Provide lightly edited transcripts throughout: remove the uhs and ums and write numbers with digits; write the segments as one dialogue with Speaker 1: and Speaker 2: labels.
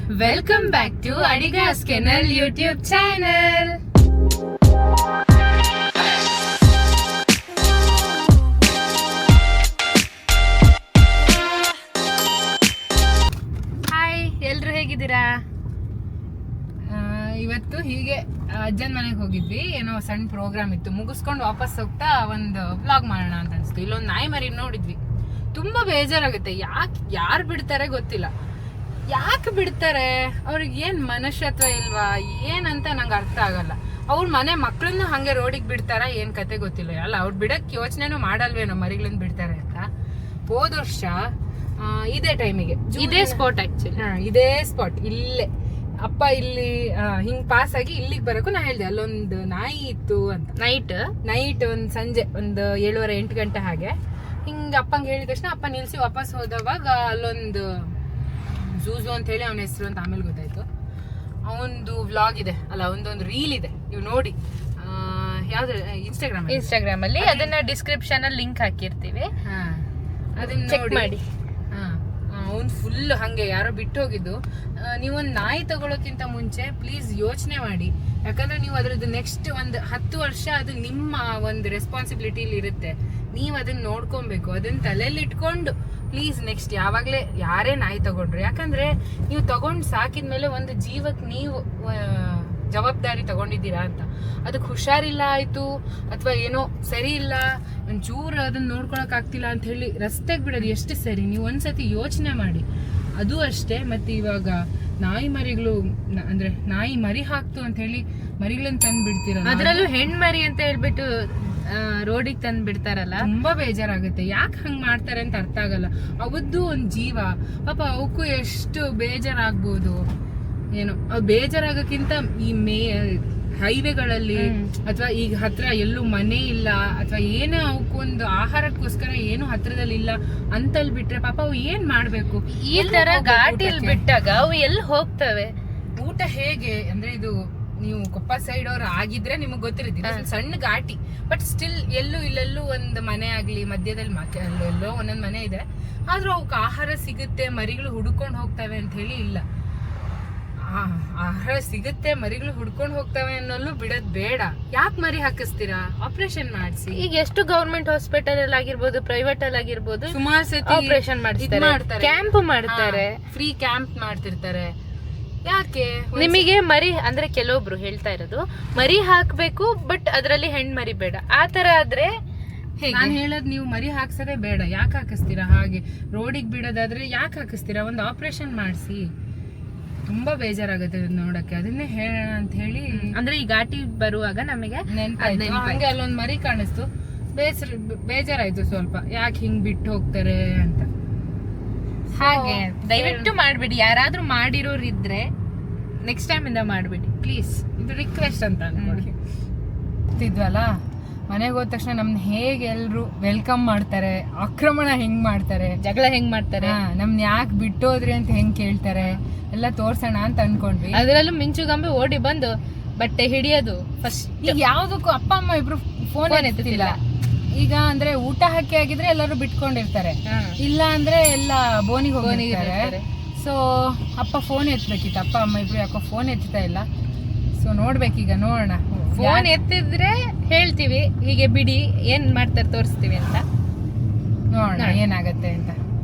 Speaker 1: Welcome back to Adigas Kennel YouTube channel. Hi, ಎಲ್ರು ಹೇಗಿದ್ದೀರಾ? ಇವತ್ತು ಹೀಗೆ ಅಜ್ಜನ ಮನೆಗೆ ಹೋಗಿದ್ವಿ. ಏನೋ ಸಣ್ಣ ಪ್ರೋಗ್ರಾಮ್ ಇತ್ತು, ಮುಗಿಸ್ಕೊಂಡು ವಾಪಸ್ ಹೋಗ್ತಾ ಒಂದು ವ್ಲಾಗ್ ಮಾಡೋಣ ಅಂತ ಅನಿಸ್ತು. ಇಲ್ಲೊಂದು ನಾಯಿ ಮರಿ ನೋಡಿದ್ವಿ, ತುಂಬಾ ಬೇಜಾರಾಗುತ್ತೆ. ಯಾರು ಬಿಡ್ತಾರೆ ಗೊತ್ತಿಲ್ಲ. ಯಾಕೆ ಬಿಡ್ತಾರೆ? ಅವ್ರಿಗೆ ಏನ್ ಮನುಷ್ಯತ್ವ ಇಲ್ವಾ ಏನಂತ ನಂಗೆ ಅರ್ಥ ಆಗಲ್ಲ. ಅವ್ರ ಮನೆ ಮಕ್ಕಳನ್ನ ಹಂಗೆ ರೋಡಿಗೆ ಬಿಡ್ತಾರ, ಏನ್ ಕತೆ ಗೊತ್ತಿಲ್ಲ. ಅಲ್ಲ, ಅವ್ರು ಬಿಡಕ್ ಯೋಚನೆನೂ ಮಾಡಲ್ವೇನೋ ಮರಿಗಳನ್ನ ಬಿಡ್ತಾರೆ ಅಂತ. ಹೋದ ವರ್ಷ ಇದೇ ಟೈಮಿಗೆ
Speaker 2: ಇದೇ ಸ್ಪಾಟ್ ಆಕ್ಚುಲಿ
Speaker 1: ಇದೇ ಸ್ಪಾಟ್ ಇಲ್ಲೇ ಅಪ್ಪ ಇಲ್ಲಿ ಹಿಂಗ್ ಪಾಸ್ ಆಗಿ ಇಲ್ಲಿಗೆ ಬರಕು ನಾ ಹೇಳ್ದೆ ಅಲ್ಲೊಂದು ನಾಯಿ ಇತ್ತು ಅಂತ. ನೈಟ್ ಒಂದ್ ಸಂಜೆ ಒಂದು 7:30-8 ಗಂಟೆ ಹಾಗೆ ಹಿಂಗ ಅಪ್ಪಂಗೆ ಹೇಳಿದ ತಕ್ಷಣ ಅಪ್ಪ ನಿಲ್ಸಿ ವಾಪಸ್ ಹೋದವಾಗ ಅಲ್ಲೊಂದು ಝೂಝು ಅಂತ ಹೇಳಿ ಅವನ ಹೆಸರು ಅಂತ ಆಮೇಲೆ ಗೊತ್ತಾಯ್ತು. ಅವನದು ವ್ಲಾಗ್ ಇದೆ ಅಲ್ಲ, ಒಂದೊಂದು ರೀಲ್ ಇದೆ, ನೀವು ನೋಡಿ. ಯಾವ್ದು?
Speaker 2: ಇನ್ಸ್ಟಾಗ್ರಾಮ್ ಅಲ್ಲಿ ಅದನ್ನ ಡಿಸ್ಕ್ರಿಪ್ಷನ್ ಅಲ್ಲಿ ಲಿಂಕ್ ಹಾಕಿರ್ತೀವಿ,
Speaker 1: ಅದನ್ನ
Speaker 2: ಚೆಕ್ ಮಾಡಿ.
Speaker 1: ಅವ್ನು ಫುಲ್ ಹಂಗೆ ಯಾರೋ ಬಿಟ್ಟು ಹೋಗಿದ್ದು. ನೀವೊಂದು ನಾಯಿ ತಗೊಳ್ಳೋಕ್ಕಿಂತ ಮುಂಚೆ ಪ್ಲೀಸ್ ಯೋಚನೆ ಮಾಡಿ, ಯಾಕಂದ್ರೆ ನೀವು ಅದ್ರದ್ದು ನೆಕ್ಸ್ಟ್ ಒಂದು 10 ವರ್ಷ ಅದು ನಿಮ್ಮ ಒಂದು ರೆಸ್ಪಾನ್ಸಿಬಿಲಿಟಿಲಿ ಇರುತ್ತೆ. ನೀವು ಅದನ್ನ ನೋಡ್ಕೊಬೇಕು. ಅದನ್ನ ತಲೆಯಲ್ಲಿ ಇಟ್ಕೊಂಡು ಪ್ಲೀಸ್ ನೆಕ್ಸ್ಟ್ ಯಾವಾಗಲೇ ಯಾರೇ ನಾಯಿ ತಗೊಂಡ್ರು, ಯಾಕಂದ್ರೆ ನೀವು ತಗೊಂಡು ಸಾಕಿದ್ಮೇಲೆ ಒಂದು ಜೀವಕ್ಕೆ ನೀವು ಜವಾಬ್ದಾರಿ ತಗೊಂಡಿದ್ದೀರಾ ಅಂತ. ಅದಕ್ಕೆ ಹುಷಾರಿಲ್ಲ ಆಯ್ತು ಅಥವಾ ಏನೋ ಸರಿ ಇಲ್ಲ, ಒಂಚೂರು ಅದನ್ನ ನೋಡ್ಕೊಳಕ್ ಆಗ್ತಿಲ್ಲ ಅಂತ ಹೇಳಿ ರಸ್ತೆಗೆ ಬಿಡೋದು ಎಷ್ಟು ಸರಿ? ನೀವು ಒಂದ್ಸತಿ ಯೋಚನೆ ಮಾಡಿ. ಅದು ಅಷ್ಟೇ. ಮತ್ತೆ ಇವಾಗ ನಾಯಿ ಮರಿಗಳು ಅಂದ್ರೆ ನಾಯಿ ಮರಿ ಹಾಕ್ತು ಅಂತ ಹೇಳಿ ಮರಿಗಳನ್ನ ತಂದು ಬಿಡ್ತೀರ,
Speaker 2: ಅದ್ರಲ್ಲೂ ಹೆಣ್ಮರಿ ಅಂತ ಹೇಳ್ಬಿಟ್ಟು ರೋಡಿಗೆ ತಂದು ಬಿಡ್ತಾರಲ್ಲ,
Speaker 1: ತುಂಬಾ ಬೇಜಾರಾಗುತ್ತೆ. ಯಾಕೆ ಹಂಗ್ ಮಾಡ್ತಾರೆ ಅಂತ ಅರ್ಥ ಆಗಲ್ಲ. ಅವದ್ದು ಒಂದ್ ಜೀವ ಪಾಪ, ಅವಕ್ಕೂ ಎಷ್ಟು ಬೇಜಾರಾಗ್ಬೋದು ಏನೋ. ಅವ್ ಬೇಜಾರಾಗಕ್ಕಿಂತ ಈ ಹೈವೇಗಳಲ್ಲಿ ಅಥವಾ ಈಗ ಹತ್ರ ಎಲ್ಲೂ ಮನೆ ಇಲ್ಲ ಅಥವಾ ಏನೋ ಅವಕ್ಕೊಂದು ಆಹಾರಕ್ಕೋಸ್ಕರ ಏನು ಹತ್ರದಲ್ಲಿ ಇಲ್ಲ ಅಂತಲ್ಲಿ ಬಿಟ್ರೆ ಪಾಪ ಅವು ಏನ್ ಮಾಡ್ಬೇಕು?
Speaker 2: ಈ ತರ ಘಾಟಿಯಲ್ಲಿ ಬಿಟ್ಟಾಗ ಅವು ಎಲ್ಲಿ ಹೋಗ್ತವೆ?
Speaker 1: ಊಟ ಹೇಗೆ ಅಂದ್ರೆ, ಇದು ನೀವು ಕೊಪ್ಪ ಸೈಡ್ ಅವ್ರು ಆಗಿದ್ರೆ ನಿಮಗ್ ಗೊತ್ತಿರುತ್ತೆ, ಸಣ್ಣ ಘಾಟಿ. ಬಟ್ ಸ್ಟಿಲ್ ಇಲ್ಲೆಲ್ಲೂ ಒಂದು ಮನೆ ಆಗ್ಲಿ ಮಧ್ಯದಲ್ಲಿ ಎಲ್ಲೋ ಒಂದೊಂದ್ ಮನೆ ಇದೆ, ಆದ್ರೂ ಅವಕ್ಕೆ ಆಹಾರ ಸಿಗುತ್ತೆ, ಮರಿಗಳು ಹುಡ್ಕೊಂಡು ಹೋಗ್ತವೆ ಅಂತ ಹೇಳಿ ಇಲ್ಲ. ಆಹಾರ ಸಿಗುತ್ತೆ, ಮರಿಗಳು ಹುಡ್ಕೊಂಡು ಹೋಗ್ತವೆ ಅನ್ನೋಲ್ಲೂ ಬಿಡೋದ್ ಬೇಡ. ಯಾಕೆ ಮರಿ ಹಾಕಿಸ್ತೀರಾ? ಆಪರೇಷನ್ ಮಾಡಿಸಿ.
Speaker 2: ಈಗ ಎಷ್ಟು ಗವರ್ಮೆಂಟ್ ಹಾಸ್ಪಿಟಲ್ ಅಲ್ಲಿ ಆಗಿರ್ಬೋದು, ಪ್ರೈವೇಟ್ ಅಲ್ಲಿ ಆಗಿರ್ಬೋದು,
Speaker 1: ಸುಮಾರು ಸತಿ
Speaker 2: ಆಪರೇಷನ್ ಮಾಡ್ತಾರೆ, ಕ್ಯಾಂಪ್ ಮಾಡ್ತಾರೆ,
Speaker 1: ಫ್ರೀ ಕ್ಯಾಂಪ್ ಮಾಡ್ತಿರ್ತಾರೆ. ಯಾಕೆ
Speaker 2: ನಿಮಗೆ ಮರಿ ಅಂದ್ರೆ ಕೆಲವೊಬ್ರು ಹೇಳ್ತಾ ಇರೋದು ಮರಿ ಹಾಕ್ಬೇಕು ಬಟ್ ಅದ್ರಲ್ಲಿ ಹೆಣ್ ಮರಿ ಬೇಡ, ಆತರ ಆದ್ರೆ
Speaker 1: ನಾನು ಹೇಳೋದ್ ನೀವು ಮರಿ ಹಾಕ್ಸೋದೇ ಬೇಡ. ಯಾಕೆ ಹಾಕಿಸ್ತೀರಾ? ಹಾಗೆ ರೋಡಿಗೆ ಬಿಡೋದಾದ್ರೆ ಯಾಕೆ ಹಾಕಿಸ್ತೀರಾ? ಒಂದು ಆಪರೇಷನ್ ಮಾಡಿಸಿ. ತುಂಬಾ ಬೇಜಾರಾಗುತ್ತೆ ನೋಡಕ್ಕೆ. ಅದನ್ನೇ ಹೇಳೋಣ ಅಂತ ಹೇಳಿ.
Speaker 2: ಅಂದ್ರೆ ಈ ಘಾಟಿ ಬರುವಾಗ ನಮಗೆ
Speaker 1: ಹಂಗೆ ಅಲ್ಲೊಂದ್ ಮರಿ ಕಾಣಿಸ್ತು, ಬೇಜಾರಾಯ್ತು ಸ್ವಲ್ಪ, ಯಾಕೆ ಹಿಂಗ್ ಬಿಟ್ಟು ಹೋಗ್ತಾರೆ ಅಂತ.
Speaker 2: ಹಾಗೆ ದಯವಿಟ್ಟು ಮಾಡ್ಬಿಡಿ. ಯಾರಾದ್ರೂ ಮಾಡಿರೋರು ಇದ್ರೆ ನೆಕ್ಸ್ಟ್ ಟೈಮ್ ಇಂದ ಮಾಡ್ಬಿಡಿ ಪ್ಲೀಸ್.
Speaker 1: ಇದು ರಿಕ್ವೆಸ್ಟ್ ಅಂತ ಅನ್ಕೊಳ್ಳಿ. ಇದ್ವಲ್ಲ, ಮನೆಗೆ ಹೋದ ತಕ್ಷಣ ನಮ್ನ ಹೇಗೆ ಎಲ್ರು ವೆಲ್ಕಮ್ ಮಾಡ್ತಾರೆ, ಆಕ್ರಮಣ ಹೆಂಗ್ ಮಾಡ್ತಾರೆ,
Speaker 2: ಜಗಳ ಹೆಂಗ್ ಮಾಡ್ತಾರೆ,
Speaker 1: ನಮ್ನ ಯಾಕೆ ಬಿಟ್ಟೋದ್ರಿ ಅಂತ ಹೆಂಗ್ ಕೇಳ್ತಾರೆ ಎಲ್ಲ ತೋರ್ಸೋಣ ಅಂತ ಅನ್ಕೊಂಡ್ವಿ.
Speaker 2: ಅದ್ರಲ್ಲೂ ಮಿಂಚುಗಂಬೆ ಓಡಿ ಬಂದು ಬಟ್ಟೆ ಹಿಡಿಯೋದು ಫಸ್ಟ್.
Speaker 1: ಈಗ ಯಾವ್ದಕ್ಕೂ ಅಪ್ಪ ಅಮ್ಮ ಇಬ್ರು ಫೋನ್ ಎತ್ತಿಲ್ಲ. ಈಗ ಅಂದ್ರೆ ಊಟ ಹಾಕಿ ಆಗಿದ್ರೆ ಎಲ್ಲರೂ ಬಿಟ್ಕೊಂಡಿರ್ತಾರೆ, ಇಲ್ಲ ಅಂದ್ರೆ ಎಲ್ಲ ಬೋನಿಗೆ ಹೋಗಿರ್ತಾರೆ. ಸೊ ಅಪ್ಪ ಫೋನ್ ಎತ್ತಬೇಕಿತ್ತು, ಅಪ್ಪ ಅಮ್ಮ ಇಬ್ರು ಯಾಕೋ ಫೋನ್ ಎತ್ತಾ ಇಲ್ಲ. ಸೊ ನೋಡ್ಬೇಕೀಗ, ನೋಡೋಣ.
Speaker 2: ಫೋನ್ ಎತ್ತಿದ್ರೆ ಹೇಳ್ತೀವಿ ಹೀಗೆ ಬಿಡಿ, ಏನ್ ಮಾಡ್ತಾರೆ ತೋರಿಸ್ತೀವಿ ಅಂತ.
Speaker 1: ನೋಡೋಣ ಏನಾಗತ್ತೆ ಅಂತ.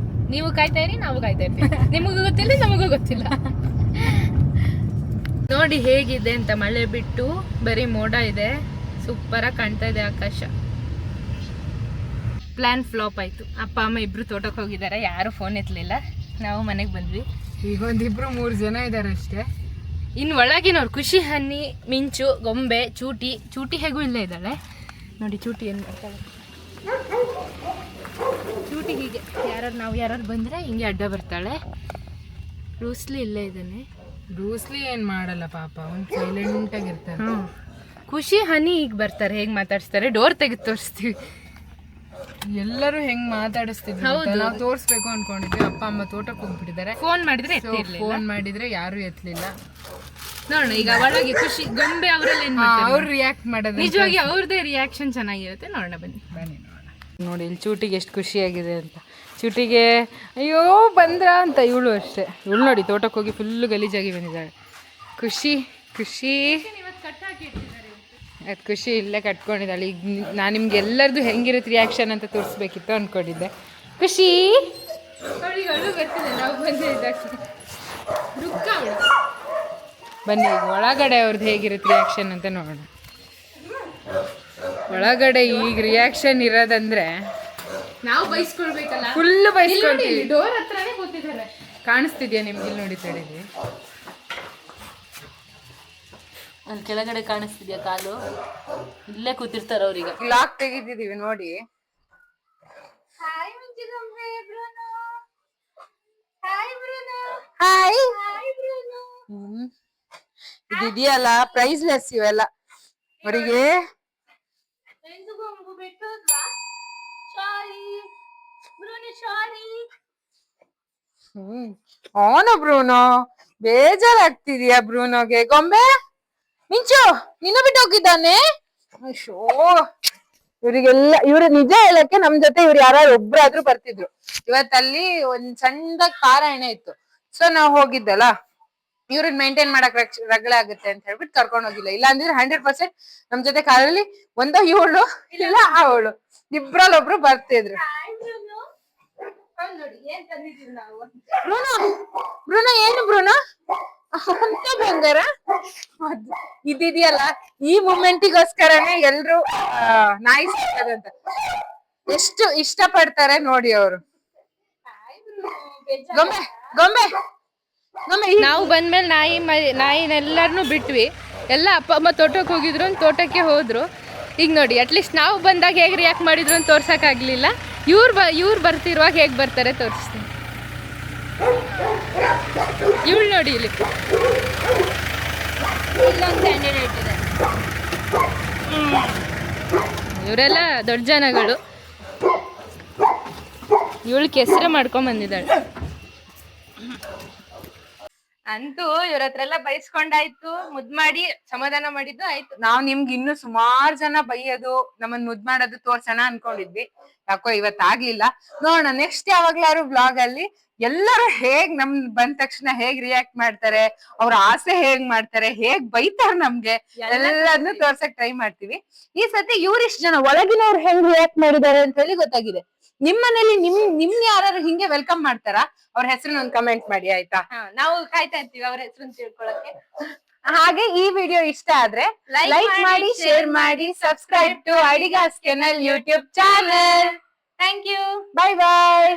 Speaker 2: ನೀವು ಕಾಯ್ತಾ ಇರಿ, ನಾವು ಕಾಯ್ತಾ ಇರ್ತೀವಿ. ನಿಮಗೂ ಗೊತ್ತಿಲ್ಲ, ನಮಗೂ ಗೊತ್ತಿಲ್ಲ. ನೋಡಿ ಹೇಗಿದೆ ಅಂತ. ಮಳೆ ಬಿಟ್ಟು ಬರೀ ಮೋಡ ಇದೆ, ಸೂಪರ್ ಆಗಿ ಕಾಣ್ತಾ ಇದೆ ಆಕಾಶ. ಪ್ಲಾನ್ ಫ್ಲಾಪ್ ಆಯ್ತು. ಅಪ್ಪ ಅಮ್ಮ ಇಬ್ರು ತೋಟಕ್ಕೆ ಹೋಗಿದ್ದಾರೆ, ಯಾರು ಫೋನ್ ಎತ್ತಲಿಲ್ಲ. ನಾವು ಮನೆಗೆ ಬಂದ್ವಿ.
Speaker 1: ಈಗ ಒಂದಿಬ್ರು 3 ಜನ ಇದಾರೆ ಅಷ್ಟೇ.
Speaker 2: ಇನ್ನು ಒಳಗಿನವ್ರು ಖುಷಿ, ಹನ್ನಿ, ಮಿಂಚು, ಗೊಂಬೆ, ಚೂಟಿ ಹೇಗೂ ಇಲ್ಲೇ ಇದ್ದಾಳೆ ನೋಡಿ. ಚೂಟಿ ಏನು ಮಾಡ್ತಾಳೆ? ಚೂಟಿ ಹೀಗೆ ನಾವು ಯಾರು ಬಂದ್ರೆ ಹಿಂಗೆ ಅಡ್ಡ ಬರ್ತಾಳೆ. ರೂಸ್ಲಿ ಇಲ್ಲೇ ಇದ್ದಾನೆ.
Speaker 1: ರೂಸ್ಲಿ ಏನ್ ಮಾಡಲ್ಲ ಪಾಪ, ಅವ್ನು ಸೈಲೆಂಟ್ ಆಗಿರ್ತಾನೆ.
Speaker 2: ಖುಷಿ, ಹನಿ ಈಗ ಬರ್ತಾರೆ, ಹೇಗ್ ಮಾತಾಡಿಸ್ತಾರೆ. ಡೋರ್ ತೆಗೆದು ತೋರಿಸ್ತೀವಿ.
Speaker 1: ಎಲ್ಲರೂ ಹೆಂಗ್ ಮಾತಾಡಿಸ್ತಿದ್ರು, ನಾವು ತೋರ್ಸ್ಬೇಕು ಅನ್ಕೊಂಡಿದ್ವಿ. ಅಪ್ಪ ಅಮ್ಮ ತೋಟಕ್ಕೆ ಹೋಗ್ಬಿಟ್ಟಿದ್ದಾರೆ.
Speaker 2: ಫೋನ್ ಮಾಡಿದ್ರೆ
Speaker 1: ಯಾರು ಎತ್ತಲಿಲ್ಲ.
Speaker 2: ನೋಡೋಣ ಈಗ ಒಳಗೆ ಖುಷಿ ಗೊಂಬೆ ಅವರಲ್ಲಿ
Speaker 1: ಅವ್ರು ರಿಯಾಕ್ಟ್ ಮಾಡೋದು
Speaker 2: ನಿಜವಾಗಿ ಅವ್ರದೇ ರಿಯಾಕ್ಷನ್ ಚೆನ್ನಾಗಿರುತ್ತೆ. ನೋಡೋಣ ಬನ್ನಿ.
Speaker 1: ನೋಡೋಣ. ನೋಡಿ ಇಲ್ಲಿ ಚೂಟಿಗೆ ಎಷ್ಟು ಖುಷಿಯಾಗಿದೆ ಅಂತ. ಚೂಟಿಗೆ ಅಯ್ಯೋ ಬಂದ್ರ ಅಂತ ಇವಳು ಅಷ್ಟೇ. ಇವಳು ನೋಡಿ ತೋಟಕ್ಕೆ ಹೋಗಿ ಫುಲ್ಲು ಗಲೀಜಾಗಿ ಬಂದಿದ್ದಾಳೆ. ಖುಷಿ ಖುಷಿ ಅದು ಖುಷಿ ಇಲ್ಲೇ ಕಟ್ಕೊಂಡಿದ್ದಾಳೆ. ಈಗ ನಾನು ನಿಮ್ಗೆ ಎಲ್ಲರದು ಹೆಂಗಿರುತ್ತೆ ರಿಯಾಕ್ಷನ್ ಅಂತ ತೋರಿಸ್ಬೇಕಿತ್ತು ಅಂದ್ಕೊಂಡಿದ್ದೆ. ಖುಷಿ ಅವಳಿಗೆ ಗೊತ್ತಿಲ್ಲ ನಾವು ಬಂದಿದ್ದಕ್ಕೆ. ಬನ್ನಿ ಈಗ ಒಳಗಡೆ ಅವ್ರದ್ದು ಹೇಗಿರುತ್ತೆ ರಿಯಾಕ್ಷನ್ ಅಂತ ನೋಡೋಣ. ಒಳಗಡೆ ಈಗ ರಿಯಾಕ್ಷನ್ ಇರೋದಂದ್ರೆ
Speaker 2: ನಾವು ಬೈಸ್ಕೊಳ್ಬೇಕಲ್ಲ,
Speaker 1: ಫುಲ್ ಬೈಸ್ಕೊಳ್ತೀವಿ.
Speaker 2: ಡೋರ್ ಹತ್ರನೇ ಕೂತಿದ್ದಾರೆ.
Speaker 1: ಕಾಣಿಸ್ತಿದ್ಯಾ ನಿಮ್ಗೆ? ಇಲ್ಲಿ ನೋಡಿ ತಡೀಲಿ,
Speaker 2: ಅಲ್ಲಿ ಕೆಳಗಡೆ ಕಾಣಿಸ್ತಿದ್ಯಾ ಕಾಲು? ಇಲ್ಲೇ ಕೂತಿರ್ತಾರ ಅವ್ರೀಗ.
Speaker 1: ಲಾಕ್ ತೆಗಿತಿದೀವಿ ನೋಡಿ. ಹಾಯ್ ಇದೆಯಲ್ಲ ಪ್ರೈಸ್ಲೆಸ್ ಇವೆಲ್ಲ ಅವರಿಗೆ. ಅವನು ಬ್ರೂನೋ ಬೇಜಾರಾಗ್ತಿದ್ಯಾ? ಬ್ರೂನೋಗೆ ಗೊಂಬೆ ಮಿಂಚು ನಿನ್ನ ಬಿಟ್ಟು ಹೋಗಿದ್ದಾನೆ. ಅಯ್ಯೋ ಇವರಿಗೆಲ್ಲ ಇವ್ರು ನಿಜ ಹೇಳಕ್ಕೆ ನಮ್ ಜೊತೆ ಇವ್ರು ಯಾರು ಒಬ್ರಾದ್ರೂ ಬರ್ತಿದ್ರು. ಇವತ್ತಲ್ಲಿ ಒಂದ್ ಸಣ್ಣ ಕಾರಣ ಇತ್ತು, ಸೊ ನಾವ್ ಹೋಗಿದ್ದಲ್ಲ. ಇವ್ರನ್ನ ಮೇಂಟೈನ್ ಮಾಡಕ್ ರಗಳೆ ಆಗುತ್ತೆ ಅಂತ ಹೇಳ್ಬಿಟ್ಟು ಕರ್ಕೊಂಡ್ ಹೋಗಿಲ್ಲ. ಇಲ್ಲ ಅಂದ್ರೆ 100% ನಮ್ ಜೊತೆ ಕಾರಲ್ಲಿ ಒಂದೋ ಇವಳು ಇಲ್ಲ ಅವಳು ಇಬ್ರಲ್ಲಿ ಒಬ್ರು ಬರ್ತಿದ್ರು. ಬ್ರೂನೋ ಬ್ರೂನೋ ಏನು ಬ್ರೂನೋ ಅಂತ ಬಂಗಾರ ಇದಿದೆಯಲ್ಲ, ಈ ಮೂಮೆಂಟಿಗೋಸ್ಕರನೇ ಎಲ್ರು ನಾಯಿ ಸಾಕೋದಂತ ಎಷ್ಟು ಇಷ್ಟ ಪಡ್ತಾರೆ ನೋಡಿ ಅವರು. ಗೊಂಬೆ ಗೊಂಬೆ
Speaker 2: ನಾವು ಬಂದ್ಮೇಲೆ ನಾಯಿನೆಲ್ಲರನ್ನೂ ಬಿಟ್ವಿ. ಎಲ್ಲ ಅಪ್ಪ ಅಮ್ಮ ತೋಟಕ್ಕೆ ಹೋಗಿದ್ರು, ತೋಟಕ್ಕೆ ಹೋದ್ರು. ಈಗ ನೋಡಿ ಅಟ್ಲೀಸ್ಟ್ ನಾವು ಬಂದಾಗ ಹೇಗೆ ರಿಯಾಕ್ಟ್ ಮಾಡಿದ್ರು ಅಂತ ತೋರ್ಸೋಕ್ಕಾಗಲಿಲ್ಲ. ಇವ್ರು ಬರ್ತಿರುವಾಗ ಹೇಗೆ ಬರ್ತಾರೆ ತೋರಿಸ್ತೀನಿ. ಇವಳು ನೋಡಿ ಇಲ್ಲಿ ಇವರೆಲ್ಲ ದೊಡ್ಡ ಜನಗಳು. ಇವಳು ಕೆಸರು ಮಾಡ್ಕೊಂಡ್ ಬಂದಿದ್ದಾಳೆ.
Speaker 1: ಅಂತೂ ಇವ್ರ ಹತ್ರ ಎಲ್ಲ ಬೈಸ್ಕೊಂಡಾಯ್ತು, ಮುದ್ ಮಾಡಿ ಸಮಾಧಾನ ಮಾಡಿದ್ದು ಆಯ್ತು. ನಾವ್ ನಿಮ್ಗೆ ಇನ್ನು ಸುಮಾರು ಜನ ಬೈಯೋದು ನಮ್ಮನ್ ಮುದ್ ಮಾಡೋದು ತೋರ್ಸೋಣ ಅನ್ಕೊಂಡಿದ್ವಿ. ಯಾಕೋ ಇವತ್ತಾಗ್ಲಿಲ್ಲ. ನೋಡೋಣ ನೆಕ್ಸ್ಟ್ ಯಾವಾಗ್ಲಾರು ವ್ಲಾಗ್ ಅಲ್ಲಿ ಎಲ್ಲರೂ ಹೇಗ್ ನಮ್ ಬಂದ ತಕ್ಷಣ ಹೇಗ್ ರಿಯಾಕ್ಟ್ ಮಾಡ್ತಾರೆ, ಅವ್ರ ಆಸೆ ಹೇಗ್ ಮಾಡ್ತಾರೆ, ಹೇಗ್ ಬೈತಾರ ನಮ್ಗೆ, ಎಲ್ಲದನ್ನು ತೋರ್ಸಕ್ ಟ್ರೈ ಮಾಡ್ತೀವಿ. ಈ ಸತಿ ಇವ್ರಿಷ್ಟು ಜನ ಒಳಗಿನವ್ರು ಹೆಂಗ್ ರಿಯಾಕ್ಟ್ ಮಾಡಿದಾರೆ ಅಂತ ಹೇಳಿ ಗೊತ್ತಾಗಿದೆ. ನಿಮ್ ಮನೇಲಿ ನಿಮ್ ಯಾರು ಹಿಂಗೆ ವೆಲ್ಕಮ್ ಮಾಡ್ತಾರ? ಅವ್ರ ಹೆಸರನ್ನ ಒಂದು ಕಮೆಂಟ್ ಮಾಡಿ ಆಯ್ತಾ?
Speaker 2: ನಾವು ಕಾಯ್ತಾ ಇರ್ತೀವಿ ಅವ್ರ ಹೆಸರನ್ನ ತಿಳ್ಕೊಳಕ್ಕೆ.
Speaker 1: ಹಾಗೆ ಈ ವಿಡಿಯೋ ಇಷ್ಟ ಆದ್ರೆ ಲೈಕ್ ಮಾಡಿ, ಶೇರ್ ಮಾಡಿ, subscribe to Adigas channel YouTube channel.
Speaker 2: Thank you.
Speaker 1: Bye bye.